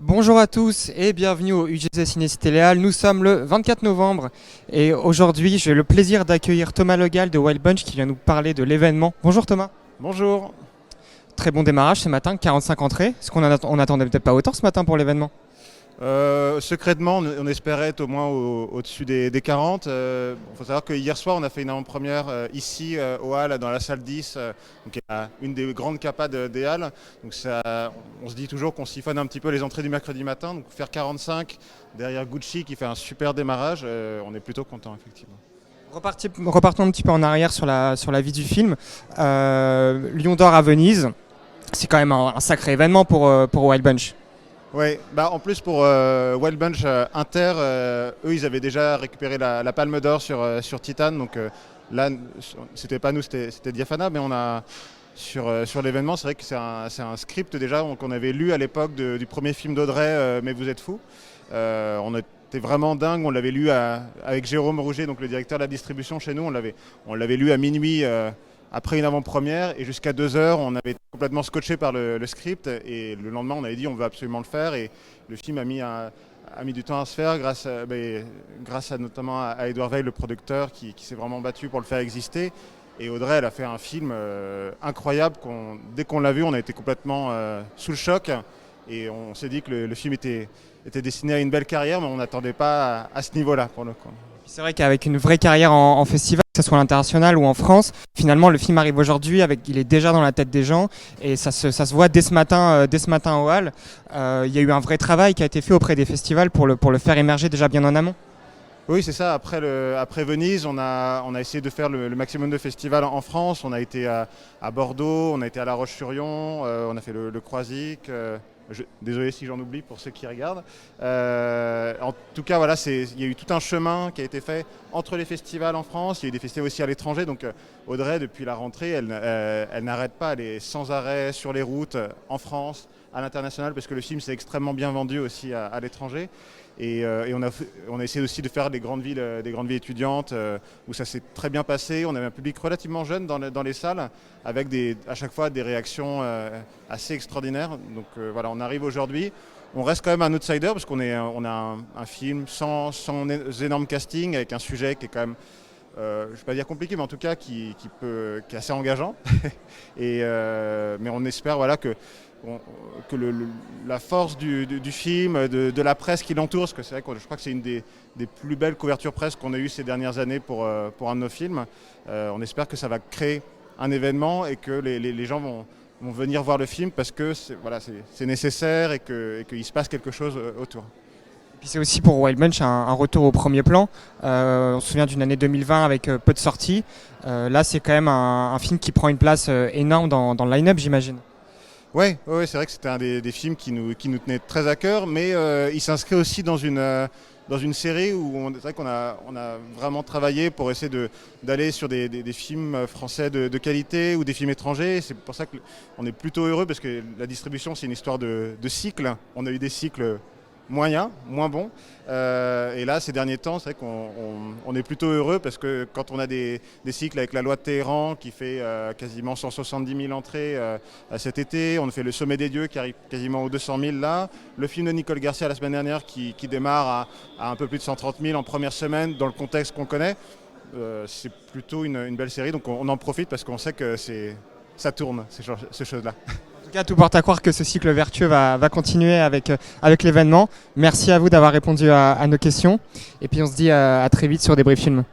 Bonjour à tous et bienvenue au UGC Ciné Cité Léal. Nous sommes le 24 novembre et aujourd'hui j'ai le plaisir d'accueillir Thomas Legal de Wild Bunch qui vient nous parler de l'événement. Bonjour Thomas. Bonjour. Très bon démarrage ce matin, 45 entrées. Est-ce qu'on attendait peut-être pas autant ce matin pour l'événement? Secrètement, on espérait être au moins au-dessus des 40. Il faut savoir que hier soir, on a fait une avant-première ici au Halles, dans la salle 10, donc une des grandes capas des Halles. Donc on se dit toujours qu'on siphonne un petit peu les entrées du mercredi matin. Donc faire 45 derrière Gucci qui fait un super démarrage, on est plutôt content effectivement. Repartons un petit peu en arrière sur la vie du film. Lion d'Or à Venise, c'est quand même un sacré événement pour Wild Bunch. Oui, en plus pour Wild Bunch Inter, eux ils avaient déjà récupéré la Palme d'Or sur Titan, donc là c'était pas nous, c'était Diafana, mais on a sur l'événement, c'est vrai que c'est un script déjà qu'on avait lu à l'époque du premier film d'Audrey, Mais vous êtes fous. On était vraiment dingue, on l'avait lu avec Jérôme Rouget, donc le directeur de la distribution chez nous, on l'avait lu à minuit après une avant-première et jusqu'à 2 heures, on avait été complètement scotché par le script et le lendemain, on avait dit on veut absolument le faire et le film a mis du temps à se faire grâce notamment à Edouard Veil, le producteur, qui s'est vraiment battu pour le faire exister. Et Audrey, elle a fait un film incroyable. Dès qu'on l'a vu, on a été complètement sous le choc et on s'est dit que le film était destiné à une belle carrière, mais on n'attendait pas à ce niveau-là pour le coup. C'est vrai qu'avec une vraie carrière en festival, que ce soit à l'international ou en France, finalement le film arrive aujourd'hui, il est déjà dans la tête des gens et ça se voit dès ce matin au Hall. Il y a eu un vrai travail qui a été fait auprès des festivals pour le faire émerger déjà bien en amont. Oui, c'est ça. Après Venise, on a essayé de faire le maximum de festivals en France. On a été à Bordeaux, on a été à La Roche-sur-Yon, on a fait le Croisic. Désolé si j'en oublie pour ceux qui regardent. En tout cas, voilà, il y a eu tout un chemin qui a été fait entre les festivals en France. Il y a eu des festivals aussi à l'étranger. Donc Audrey, depuis la rentrée, elle n'arrête pas. Elle est sans arrêt sur les routes en France, à l'international, parce que le film s'est extrêmement bien vendu aussi à l'étranger. Et on a essayé aussi de faire des grandes villes étudiantes où ça s'est très bien passé. On avait un public relativement jeune dans les salles avec à chaque fois des réactions assez extraordinaires. Donc voilà, on arrive aujourd'hui. On reste quand même un outsider parce on a un film sans énorme casting avec un sujet qui est quand même, je ne vais pas dire compliqué, mais en tout cas qui est assez engageant. Mais on espère voilà, que la force du film, de la presse qui l'entoure, parce que c'est vrai que je crois que c'est une des plus belles couvertures presse qu'on a eues ces dernières années pour un de nos films. On espère que ça va créer un événement et que les gens vont venir voir le film parce que c'est nécessaire et qu'il se passe quelque chose autour. Puis c'est aussi pour Wild Bunch un retour au premier plan. On se souvient d'une année 2020 avec peu de sorties. Là, c'est quand même un film qui prend une place énorme dans le line-up, j'imagine. Oui, c'est vrai que c'était un des films qui nous tenait très à cœur, mais il s'inscrit aussi dans une série où c'est vrai qu'on a vraiment travaillé pour essayer d'aller sur des films français de qualité ou des films étrangers. C'est pour ça qu'on est plutôt heureux parce que la distribution, c'est une histoire de cycle. On a eu des cycles moyens, moins bons. Et là, ces derniers temps, c'est vrai qu'on est plutôt heureux parce que quand on a des cycles avec La Loi de Téhéran qui fait quasiment 170 000 entrées cet été, on a fait Le Sommet des Dieux qui arrive quasiment aux 200 000 là, le film de Nicole Garcia la semaine dernière qui démarre à un peu plus de 130 000 en première semaine dans le contexte qu'on connaît, c'est plutôt une belle série. Donc on en profite parce qu'on sait que ça tourne, ces choses-là. En tout cas, tout porte à croire que ce cycle vertueux va continuer avec l'événement. Merci à vous d'avoir répondu à nos questions. Et puis on se dit à très vite sur Débrief Film.